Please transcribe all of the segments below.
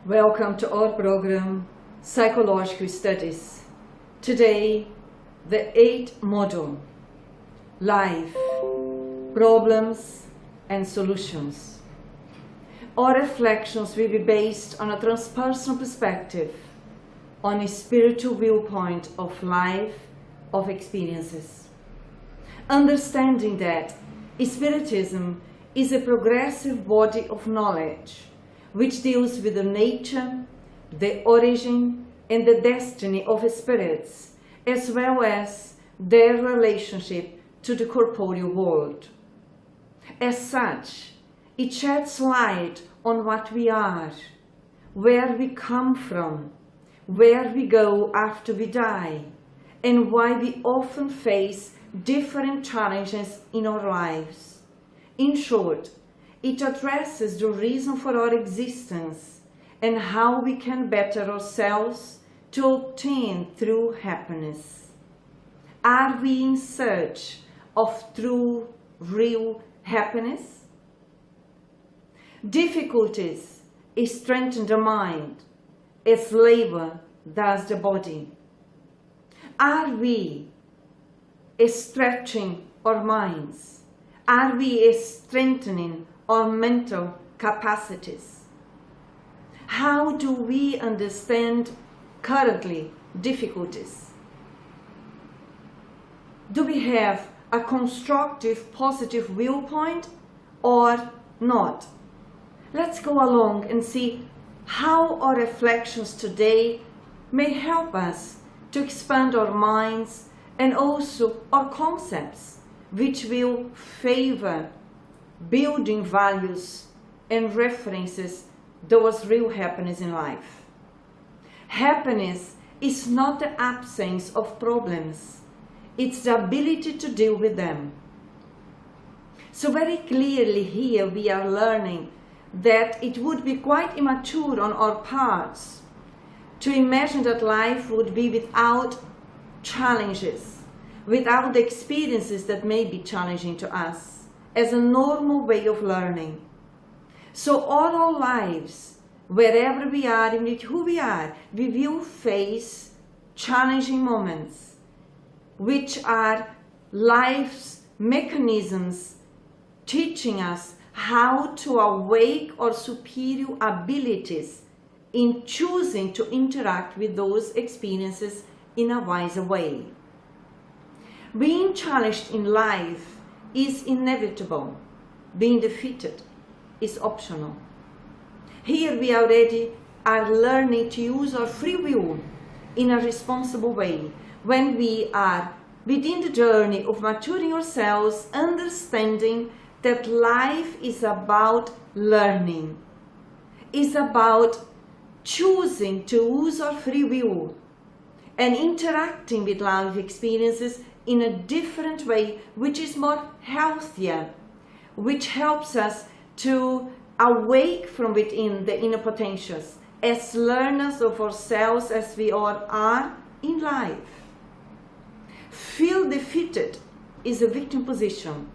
Welcome to our program, Psychological Studies. Today, the 8th module, Life, Problems and Solutions. Our reflections will be based on a transpersonal perspective, on a spiritual viewpoint of life, of experiences. Understanding that Spiritism is a progressive body of knowledge which deals with the nature, the origin, and the destiny of spirits, as well as their relationship to the corporeal world. As such, it sheds light on what we are, where we come from, where we go after we die, and why we often face different challenges in our lives. In short, it addresses the reason for our existence and how we can better ourselves to obtain true happiness. Are we in search of true, real happiness? Difficulties strengthen the mind as labor does the body. Are we stretching our minds? Are we strengthening our mental capacities? How do we understand currently difficulties? Do we have a constructive, positive viewpoint or not? Let's go along and see how our reflections today may help us to expand our minds and also our concepts, which will favor building values and references towards real happiness in life. Happiness is not the absence of problems, it's the ability to deal with them. So very clearly here we are learning that it would be quite immature on our parts to imagine that life would be without challenges, without the experiences that may be challenging to us, as a normal way of learning. So all our lives, wherever we are and with who we are, we will face challenging moments, which are life's mechanisms teaching us how to awake our superior abilities in choosing to interact with those experiences in a wiser way. Being challenged in life is inevitable. Being defeated is optional. Here we already are learning to use our free will in a responsible way when we are within the journey of maturing ourselves, understanding that life is about learning, is about choosing to use our free will and interacting with life experiences in a different way, which is more healthier, which helps us to awake from within the inner potentials as learners of ourselves as we all are in life. Feel defeated is a victim position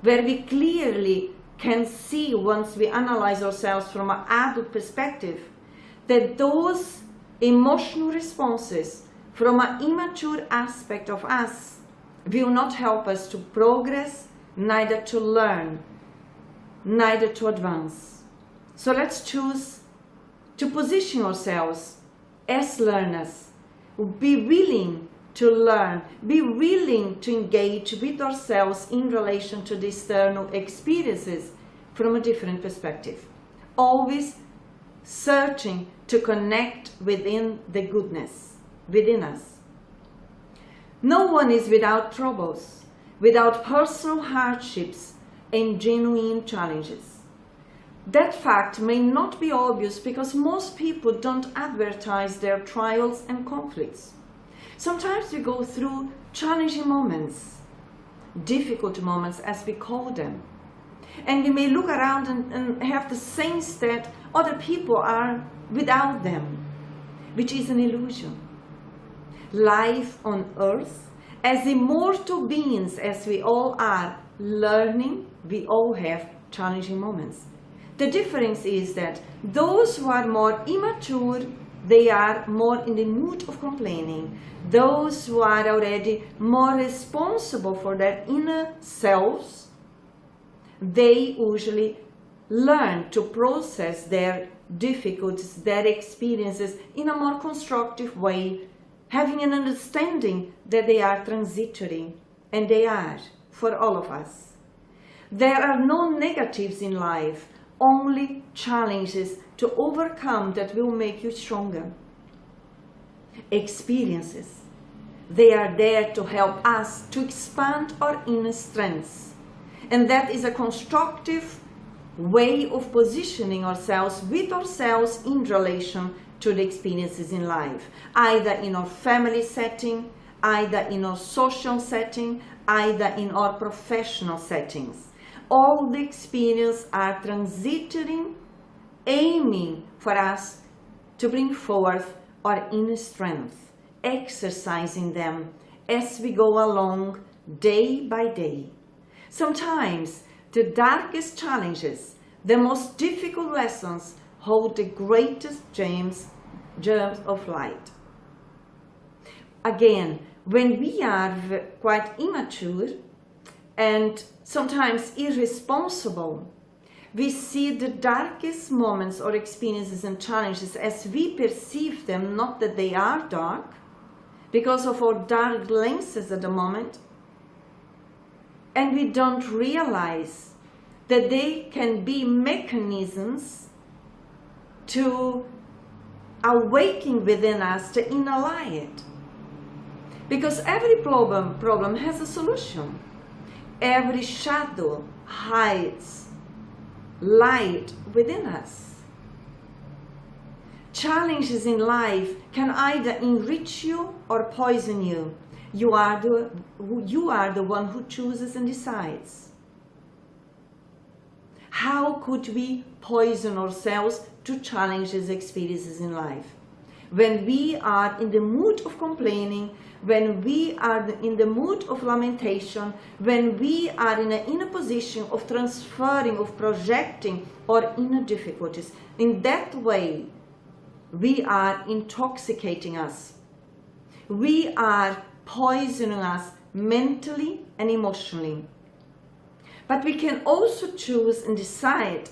where we clearly can see, once we analyze ourselves from an adult perspective, that those emotional responses from an immature aspect of us will not help us to progress, neither to learn, neither to advance. So let's choose to position ourselves as learners, be willing to learn, be willing to engage with ourselves in relation to the external experiences from a different perspective, always searching to connect within the goodness within us. No one is without troubles, without personal hardships and genuine challenges. That fact may not be obvious because most people don't advertise their trials and conflicts. Sometimes we go through challenging moments, difficult moments as we call them, and we may look around and have the sense that other people are without them, which is an illusion. Life on earth, as immortal beings as we all are, learning, we all have challenging moments. The difference is that those who are more immature, they are more in the mood of complaining. Those who are already more responsible for their inner selves, they usually learn to process their difficulties, their experiences in a more constructive way, having an understanding that they are transitory, and they are for all of us. There are no negatives in life, only challenges to overcome that will make you stronger. Experiences, they are there to help us to expand our inner strengths, and that is a constructive way of positioning ourselves with ourselves in relation to the experiences in life, either in our family setting, either in our social setting, either in our professional settings. All the experiences are transitory, aiming for us to bring forth our inner strength, exercising them as we go along day by day. Sometimes the darkest challenges, the most difficult lessons, hold the greatest germs of light. Again, when we are quite immature and sometimes irresponsible, we see the darkest moments or experiences and challenges as we perceive them, not that they are dark, because of our dark lenses at the moment, and we don't realize that they can be mechanisms to awaken within us the inner light. Because every problem has a solution. Every shadow hides light within us. Challenges in life can either enrich you or poison you. You are the one who chooses and decides. How could we poison ourselves to challenges, experiences in life? When we are in the mood of complaining, when we are in the mood of lamentation, when we are in a position of transferring, of projecting our inner difficulties, in that way, we are intoxicating us. We are poisoning us mentally and emotionally. But we can also choose and decide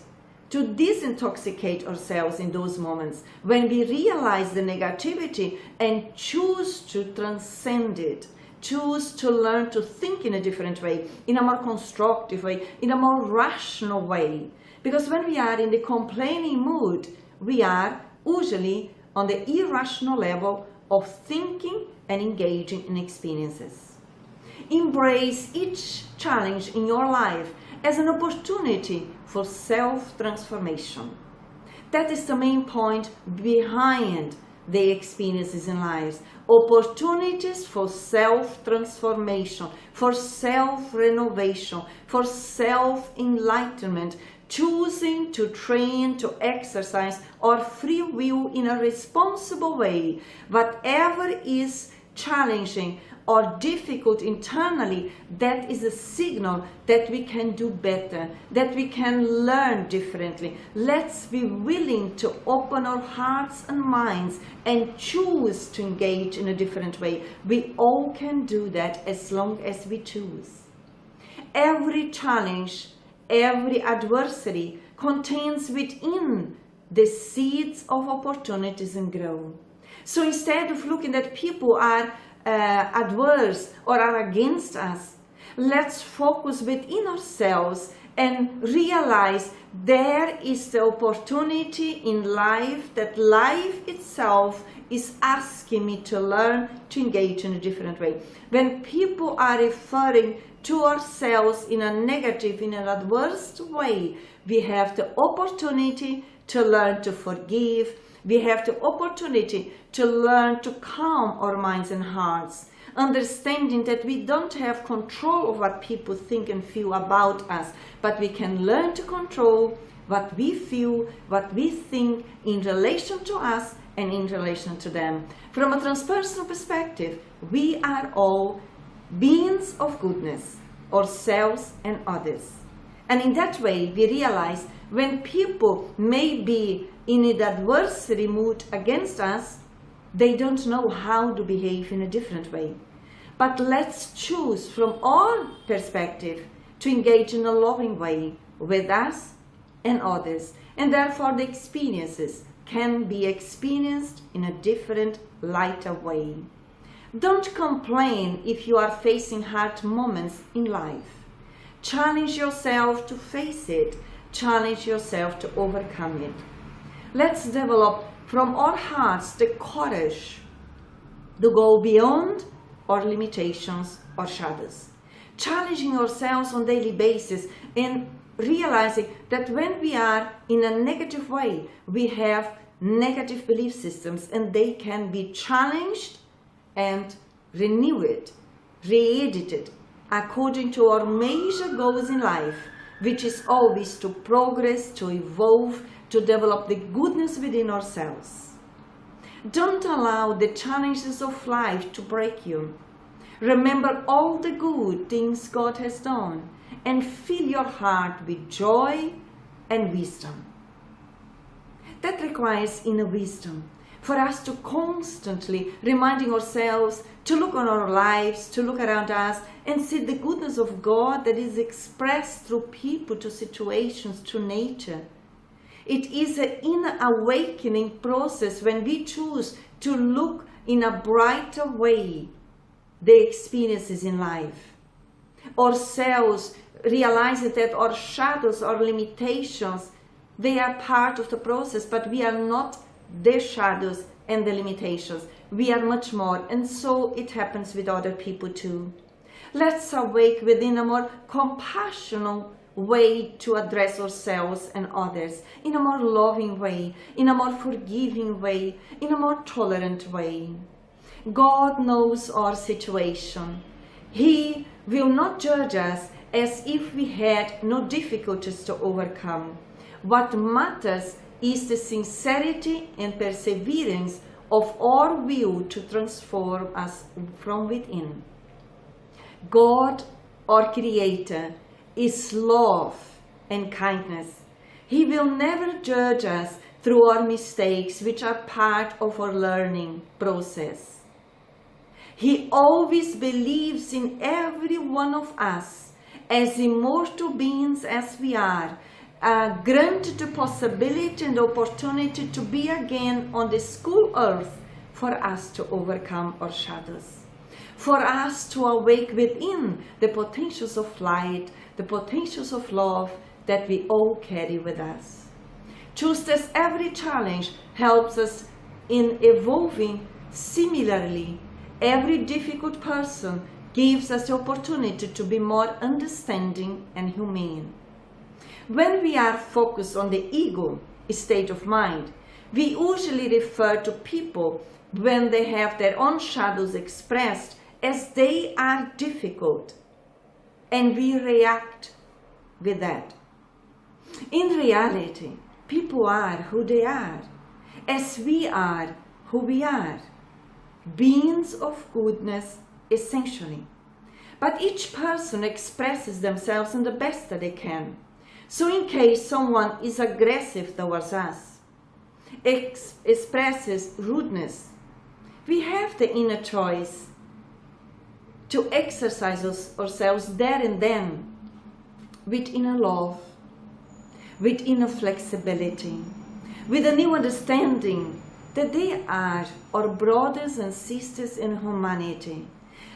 to disintoxicate ourselves in those moments when we realize the negativity and choose to transcend it, choose to learn to think in a different way, in a more constructive way, in a more rational way. Because when we are in the complaining mood, we are usually on the irrational level of thinking and engaging in experiences. Embrace each challenge in your life as an opportunity for self-transformation. That is the main point behind the experiences in life. Opportunities for self-transformation, for self-renovation, for self-enlightenment, choosing to train, to exercise our free will in a responsible way. Whatever is challenging or difficult internally, that is a signal that we can do better, that we can learn differently. Let's be willing to open our hearts and minds and choose to engage in a different way. We all can do that as long as we choose. Every challenge, every adversity contains within the seeds of opportunities and growth. So instead of looking at people are adverse or are against us, let's focus within ourselves and realize there is the opportunity in life, that life itself is asking me to learn to engage in a different way. When people are referring to ourselves in a negative, in an adverse way, we have the opportunity to learn to forgive. We have the opportunity to learn to calm our minds and hearts, understanding that we don't have control of what people think and feel about us, but we can learn to control what we feel, what we think in relation to us and in relation to them. From a transpersonal perspective, we are all beings of goodness, ourselves and others. And in that way, we realize when people may be in an adversary mood against us, they don't know how to behave in a different way. But let's choose from our perspective to engage in a loving way with us and others. And therefore the experiences can be experienced in a different, lighter way. Don't complain if you are facing hard moments in life. Challenge yourself to face it. Challenge yourself to overcome it. Let's develop from our hearts the courage to go beyond our limitations or shadows. Challenging ourselves on a daily basis and realizing that when we are in a negative way, we have negative belief systems and they can be challenged and renewed, re-edited according to our major goals in life, which is always to progress, to evolve, to develop the goodness within ourselves. Don't allow the challenges of life to break you. Remember all the good things God has done and fill your heart with joy and wisdom. That requires inner wisdom for us to constantly reminding ourselves to look on our lives, to look around us and see the goodness of God that is expressed through people, to situations, to nature. It is an inner awakening process when we choose to look in a brighter way the experiences in life. Ourselves realizing that our shadows, our limitations, they are part of the process, but we are not the shadows and the limitations. We are much more, and so it happens with other people too. Let's awake within a more compassionate way to address ourselves and others, in a more loving way, in a more forgiving way, in a more tolerant way. God knows our situation. He will not judge us as if we had no difficulties to overcome. What matters is the sincerity and perseverance of our will to transform us from within. God, our Creator, is love and kindness. He will never judge us through our mistakes, which are part of our learning process. He always believes in every one of us as immortal beings as we are, granted the possibility and opportunity to be again on the school earth for us to overcome our shadows, for us to awake within the potentials of light, the potentials of love that we all carry with us. Just as every challenge helps us in evolving, similarly, every difficult person gives us the opportunity to be more understanding and humane. When we are focused on the ego state of mind, we usually refer to people when they have their own shadows expressed as they are difficult, and we react with that. In reality, people are who they are, as we are who we are, beings of goodness essentially. But each person expresses themselves in the best that they can. So in case someone is aggressive towards us, expresses rudeness, we have the inner choice to exercise ourselves there and then with inner love, with inner flexibility, with a new understanding that they are our brothers and sisters in humanity.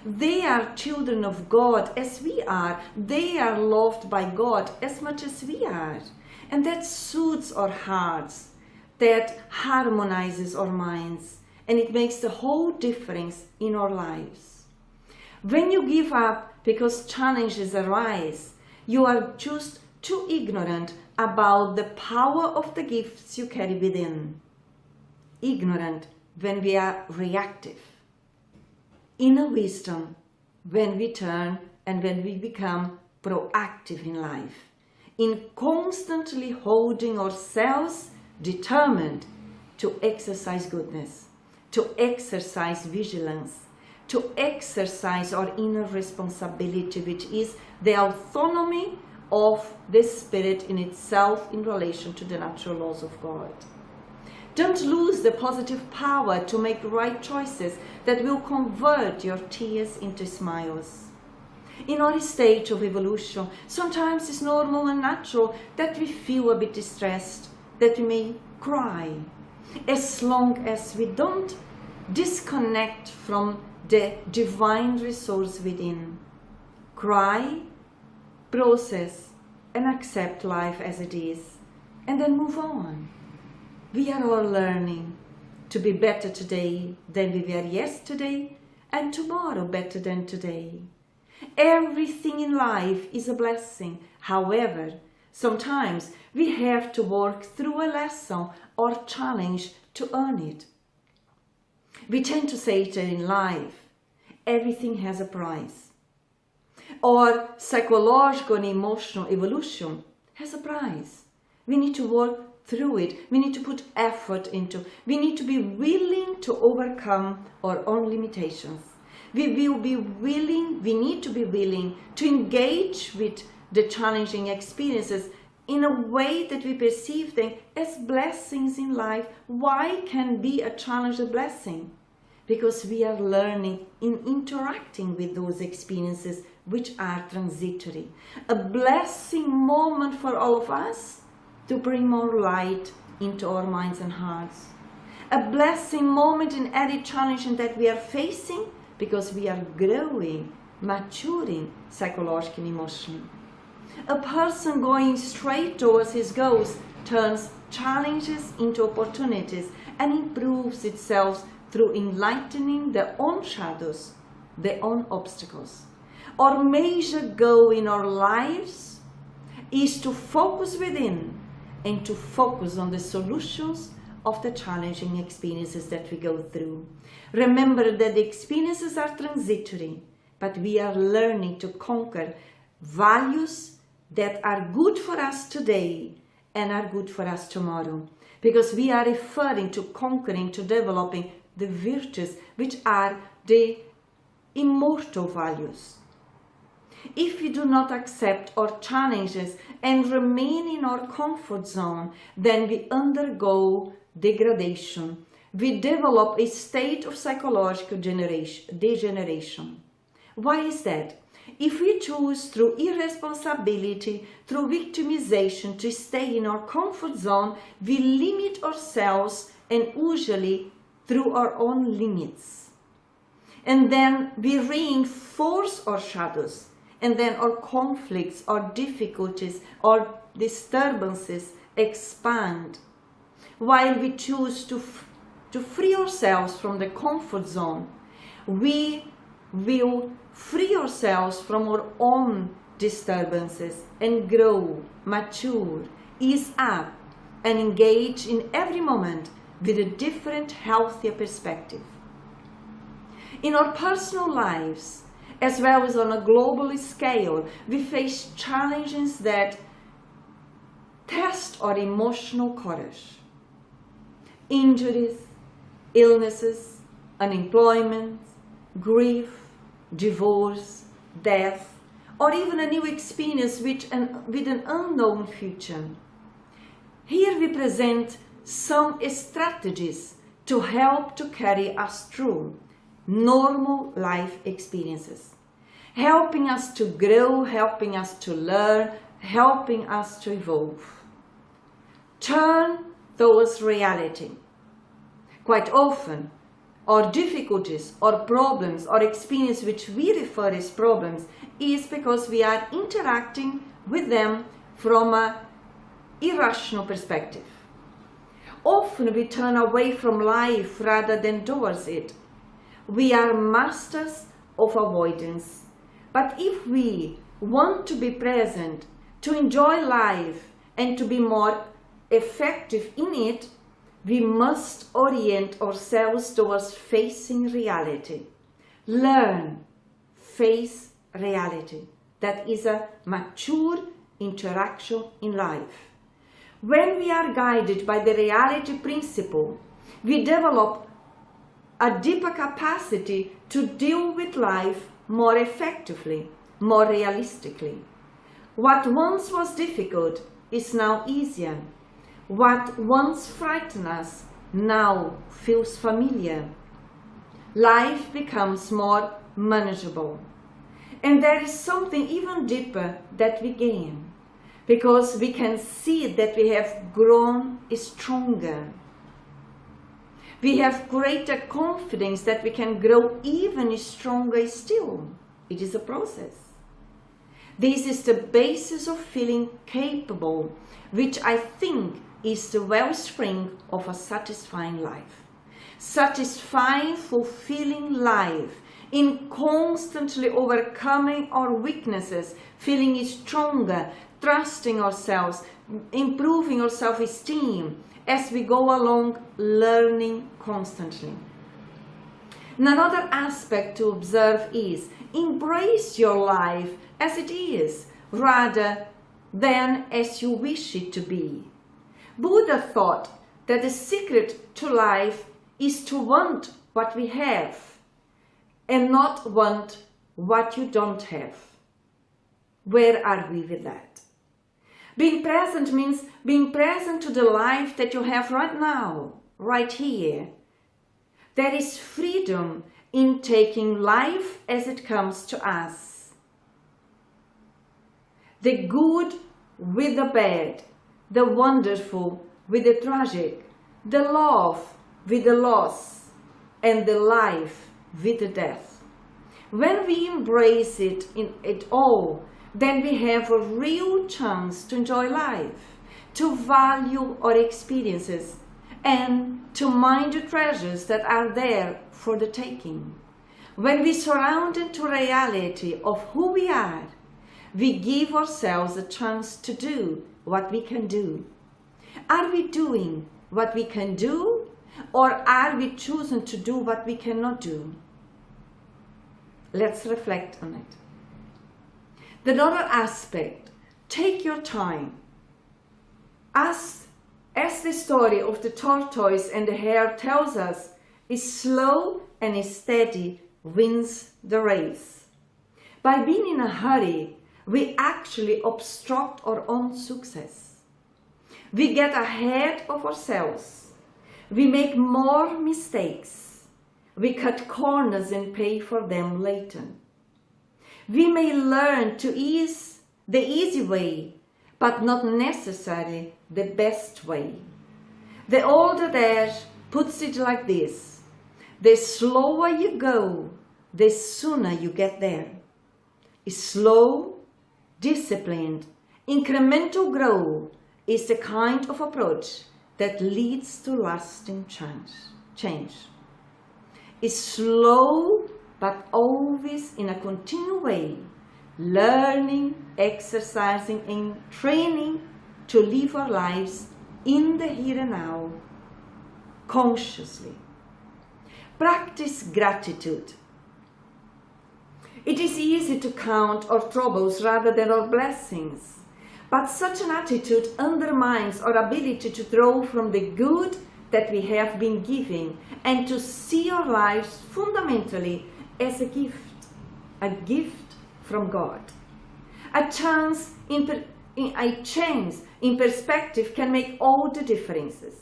They are children of God as we are. They are loved by God as much as we are. And that soothes our hearts, that harmonizes our minds, and it makes the whole difference in our lives. When you give up because challenges arise, you are just too ignorant about the power of the gifts you carry within. Ignorant when we are reactive. Inner wisdom when we turn and when we become proactive in life, in constantly holding ourselves determined to exercise goodness, to exercise vigilance, to exercise our inner responsibility, which is the autonomy of the spirit in itself in relation to the natural laws of God. Don't lose the positive power to make right choices that will convert your tears into smiles. In our stage of evolution, sometimes it's normal and natural that we feel a bit distressed, that we may cry, as long as we don't disconnect from the divine resource within. Cry, process, and accept life as it is, and then move on. We are all learning to be better today than we were yesterday, and tomorrow better than today. Everything in life is a blessing. However, sometimes we have to work through a lesson or challenge to earn it. We tend to say that in life, everything has a price. Or psychological and emotional evolution has a price. We need to work through it. We need to put effort into. We need to be willing to overcome our own limitations. We need to be willing to engage with the challenging experiences in a way that we perceive them as blessings in life. Why can be a challenge a blessing? Because we are learning in interacting with those experiences which are transitory. A blessing moment for all of us to bring more light into our minds and hearts. A blessing moment in any challenge that we are facing, because we are growing, maturing psychologically and emotionally. A person going straight towards his goals turns challenges into opportunities and improves itself through enlightening their own shadows, their own obstacles. Our major goal in our lives is to focus within and to focus on the solutions of the challenging experiences that we go through. Remember that the experiences are transitory, but we are learning to conquer values that are good for us today and are good for us tomorrow, because we are referring to conquering, to developing the virtues which are the immortal values. If we do not accept our challenges and remain in our comfort zone, then we undergo degradation. We develop a state of psychological degeneration. Why is that? If we choose through irresponsibility, through victimization to stay in our comfort zone, we limit ourselves, and usually through our own limits. And then we reinforce our shadows, and then our conflicts, our difficulties, our disturbances expand. While we choose to free ourselves from the comfort zone, we will free ourselves from our own disturbances and grow, mature, ease up, and engage in every moment with a different, healthier perspective. In our personal lives, as well as on a global scale, we face challenges that test our emotional courage. Injuries, illnesses, unemployment, grief, divorce, death, or even a new experience with an unknown future. Here we present some strategies to help to carry us through normal life experiences, helping us to grow, helping us to learn, helping us to evolve. Turn towards reality. Quite often, our difficulties, or problems, or experience which we refer as problems, is because we are interacting with them from an irrational perspective. Often we turn away from life rather than towards it. We are masters of avoidance. But if we want to be present, to enjoy life, and to be more effective in it, we must orient ourselves towards facing reality. Learn, face reality. That is a mature interaction in life. When we are guided by the reality principle, we develop a deeper capacity to deal with life more effectively, more realistically. What once was difficult is now easier. What once frightened us now feels familiar. Life becomes more manageable. And there is something even deeper that we gain, because we can see that we have grown stronger. We have greater confidence that we can grow even stronger still. It is a process. This is the basis of feeling capable, which I think is the wellspring of a satisfying life. Satisfying, fulfilling life, in constantly overcoming our weaknesses, feeling stronger, trusting ourselves, improving our self-esteem as we go along, learning constantly. Another aspect to observe is embrace your life as it is, rather than as you wish it to be. Buddha thought that the secret to life is to want what we have and not want what you don't have. Where are we with that? Being present means being present to the life that you have right now, right here. There is freedom in taking life as it comes to us. The good with the bad, the wonderful with the tragic, the love with the loss, and the life with the death. When we embrace it in it all, then we have a real chance to enjoy life, to value our experiences, and to mind the treasures that are there for the taking. When we surround into reality of who we are, we give ourselves a chance to do what we can do. Are we doing what we can do, or are we choosing to do what we cannot do? Let's reflect on it. Another aspect, take your time. As the story of the tortoise and the hare tells us, is slow and steady wins the race. By being in a hurry, we actually obstruct our own success. We get ahead of ourselves. We make more mistakes. We cut corners and pay for them later. We may learn to ease the easy way, but not necessarily the best way. The old adage puts it like this: the slower you go, the sooner you get there. Slow, disciplined, incremental growth is the kind of approach that leads to lasting change. It's slow, but always in a continual way, learning, exercising, and training to live our lives in the here and now, consciously. Practice gratitude. It is easy to count our troubles rather than our blessings, but such an attitude undermines our ability to draw from the good that we have been given and to see our lives fundamentally as a gift from God. A change in perspective can make all the differences.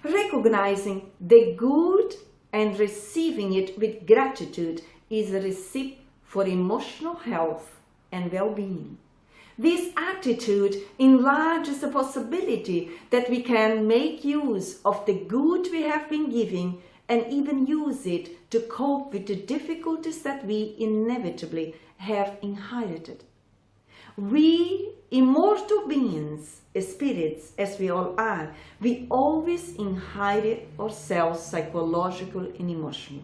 Recognizing the good and receiving it with gratitude is a recipe for emotional health and well-being. This attitude enlarges the possibility that we can make use of the good we have been given and even use it to cope with the difficulties that we inevitably have inherited. We, immortal beings, spirits as we all are, we always inherit ourselves psychological and emotional.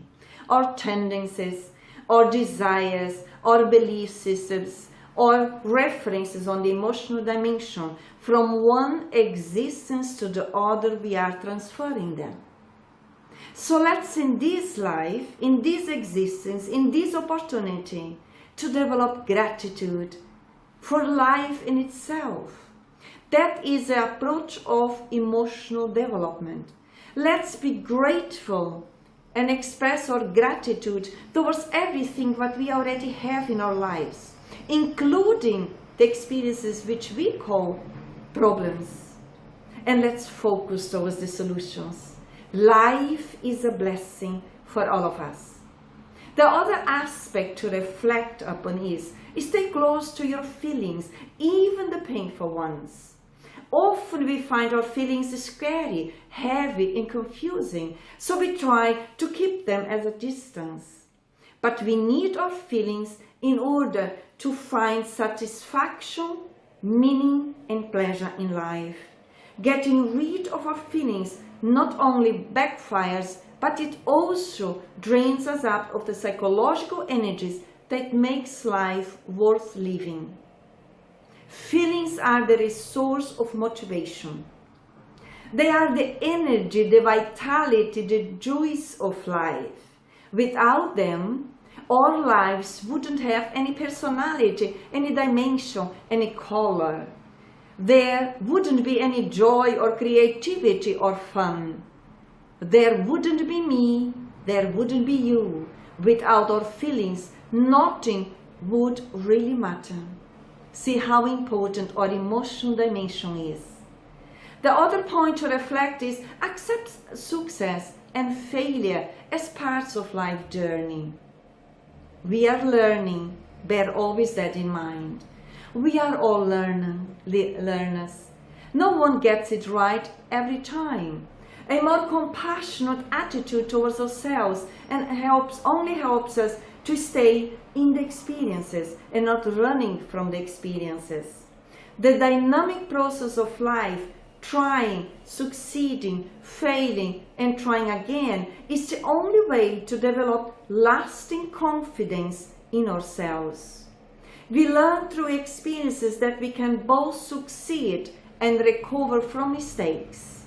Our tendencies, our desires, our belief systems, or references on the emotional dimension. From one existence to the other, we are transferring them. So let's, in this life, in this existence, in this opportunity, to develop gratitude for life in itself. That is the approach of emotional development. Let's be grateful and express our gratitude towards everything what we already have in our lives, including the experiences which we call problems. And let's focus towards the solutions. Life is a blessing for all of us. The other aspect to reflect upon is stay close to your feelings, even the painful ones. Often we find our feelings scary, heavy and confusing, so we try to keep them at a distance. But we need our feelings in order to find satisfaction, meaning and pleasure in life. Getting rid of our feelings not only backfires, but it also drains us out of the psychological energies that makes life worth living. Feelings are the resource of motivation. They are the energy, the vitality, the joys of life. Without them, our lives wouldn't have any personality, any dimension, any color. There wouldn't be any joy or creativity or fun. There wouldn't be me, there wouldn't be you. Without our feelings, nothing would really matter. See how important our emotional dimension is. The other point to reflect is accept success and failure as parts of life journey. We are learning, bear always that in mind. We are all learners. No one gets it right every time. A more compassionate attitude towards ourselves and only helps us to stay in the experiences and not running from the experiences. The dynamic process of life, trying, succeeding, failing and trying again, is the only way to develop lasting confidence in ourselves. We learn through experiences that we can both succeed and recover from mistakes.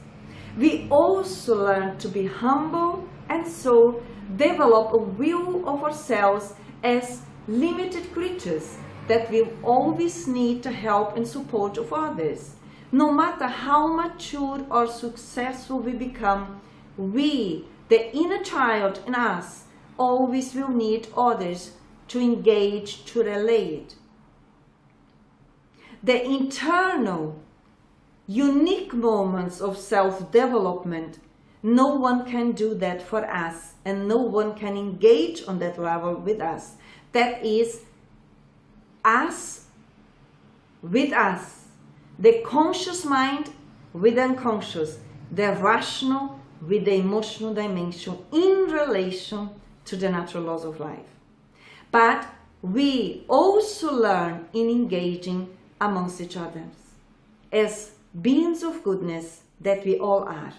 We also learn to be humble and so develop a view of ourselves as limited creatures that will always need the help and support of others. No matter how mature or successful we become, we, the inner child in us, always will need others to engage, to relate. The internal, unique moments of self-development, no one can do that for us and no one can engage on that level with us. That is us with us, the conscious mind with the unconscious, the rational with the emotional dimension in relation to the natural laws of life. But we also learn in engaging amongst each other as beings of goodness that we all are.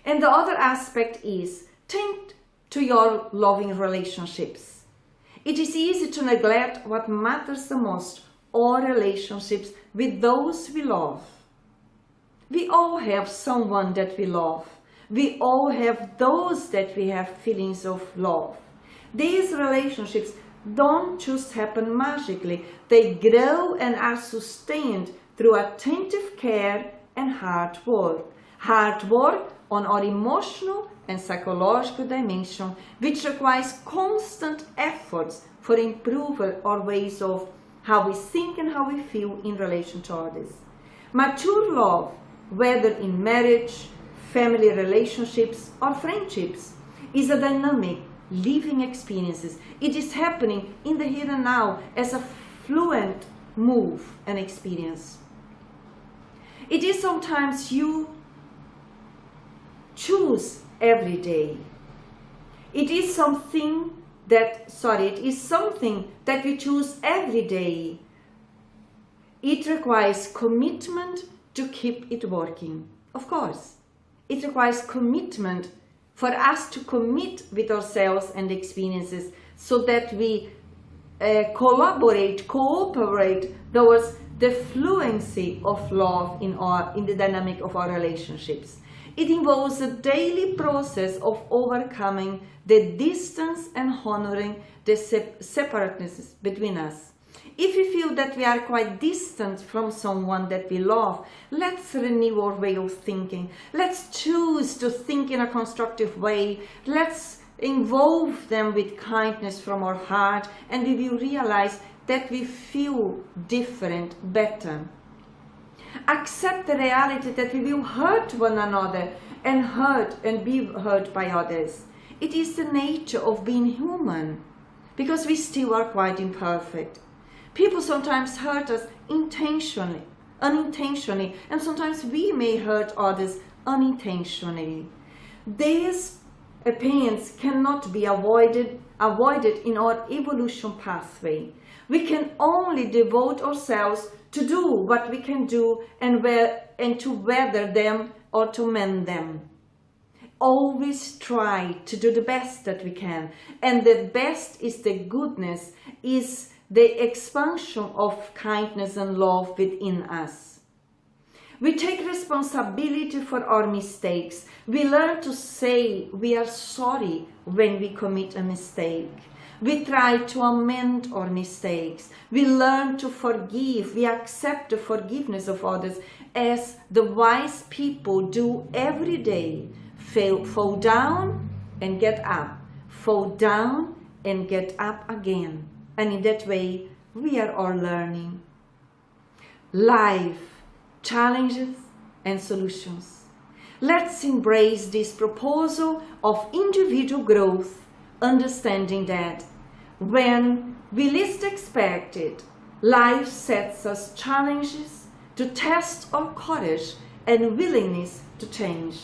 And the other aspect is tend to your loving relationships. It is easy to neglect what matters the most, our relationships with those we love. We all have someone that we love. We all have those that we have feelings of love. These relationships don't just happen magically. They grow and are sustained through attentive care and hard work. Hard work on our emotional and psychological dimension, which requires constant efforts for improving our ways of how we think and how we feel in relation to others. Mature love, whether in marriage, family relationships or friendships, is a dynamic, living experiences. It is happening in the here and now as a fluent move and experience. It is sometimes you choose every day. It is something that we choose every day. It requires commitment to keep it working. Of course, it requires commitment for us to commit with ourselves and experiences so that we cooperate towards the fluency of love in the dynamic of our relationships. It involves a daily process of overcoming the distance and honoring the separateness between us. If we feel that we are quite distant from someone that we love, let's renew our way of thinking. Let's choose to think in a constructive way. Let's involve them with kindness from our heart, and we will realize that we feel different better. Accept the reality that we will hurt one another and be hurt by others. It is the nature of being human, because we still are quite imperfect. People sometimes hurt us unintentionally, and sometimes we may hurt others unintentionally. These pains cannot be avoided in our evolution pathway. We can only devote ourselves to do what we can do and to weather them or to mend them. Always try to do the best that we can, and the best is the goodness, is the expansion of kindness and love within us. We take responsibility for our mistakes. We learn to say we are sorry when we commit a mistake. We try to amend our mistakes. We learn to forgive. We accept the forgiveness of others as the wise people do every day. Fall down and get up. Fall down and get up again. And in that way, we are all learning. Life, challenges and solutions. Let's embrace this proposal of individual growth, understanding that when we least expect it, life sets us challenges to test our courage and willingness to change.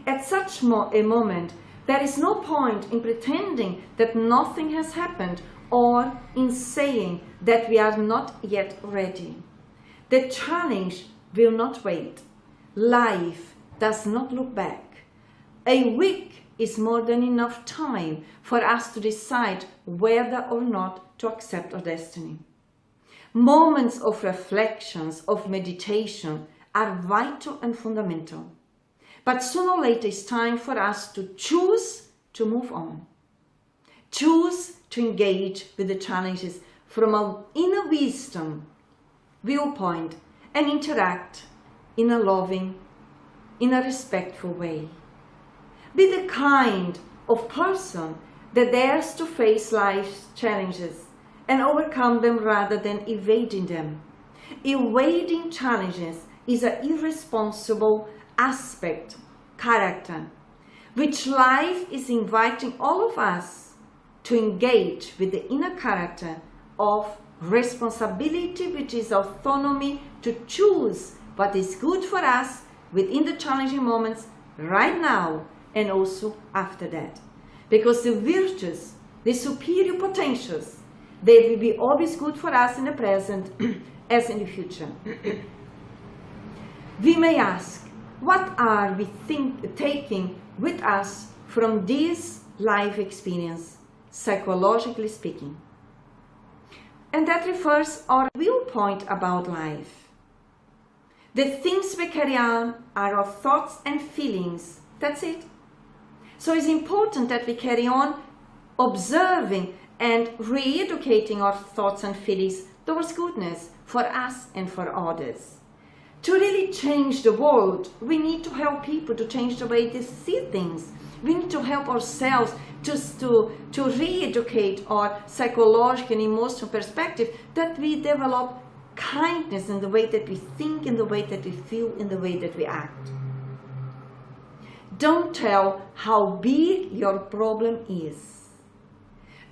At such a moment, there is no point in pretending that nothing has happened or in saying that we are not yet ready. The challenge will not wait. Life does not look back. A week is more than enough time for us to decide whether or not to accept our destiny. Moments of reflections, of meditation are vital and fundamental. But sooner or later it's time for us to choose to move on. Choose to engage with the challenges from our inner wisdom, viewpoint, and interact in a loving, in a respectful way. Be the kind of person that dares to face life's challenges and overcome them rather than evading them. Evading challenges is an irresponsible aspect, character, which life is inviting all of us to engage with the inner character of responsibility, which is autonomy to choose what is good for us within the challenging moments right now and also after that. Because the virtues, the superior potentials, they will be always good for us in the present as in the future. We may ask, what are we taking with us from this life experience, psychologically speaking? And that refers our viewpoint about life. The things we carry on are our thoughts and feelings. That's it. So it's important that we carry on observing and re-educating our thoughts and feelings towards goodness for us and for others. To really change the world, we need to help people to change the way they see things. We need to help ourselves just to re-educate our psychological and emotional perspective, that we develop kindness in the way that we think, in the way that we feel, in the way that we act. Don't tell how big your problem is.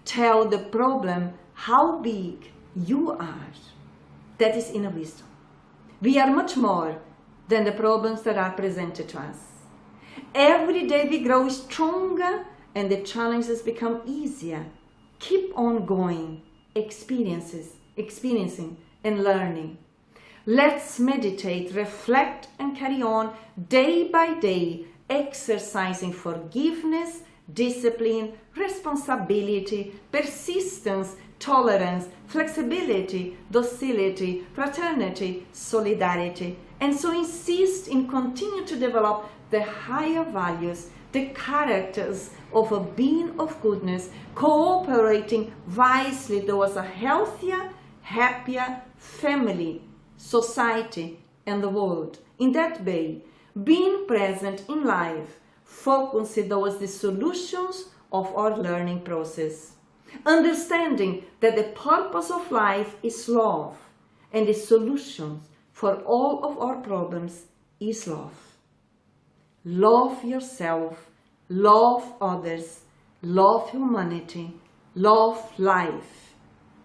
Tell the problem how big you are. That is inner wisdom. We are much more than the problems that are presented to us. Every day we grow stronger and the challenges become easier. Keep on going, experiencing and learning. Let's meditate, reflect and carry on day by day, exercising forgiveness, discipline, responsibility, persistence, tolerance, flexibility, docility, fraternity, solidarity, and so insist in continue to develop the higher values, the characters of a being of goodness, cooperating wisely towards a healthier, happier family, society, and the world. In that way, being present in life, focusing towards the solutions of our learning process. Understanding that the purpose of life is love, and the solution for all of our problems is love. Love yourself, love others, love humanity, love life,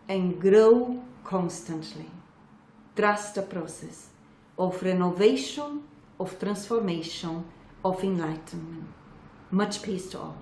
and grow constantly. Trust the process of renovation, of transformation, of enlightenment. Much peace to all.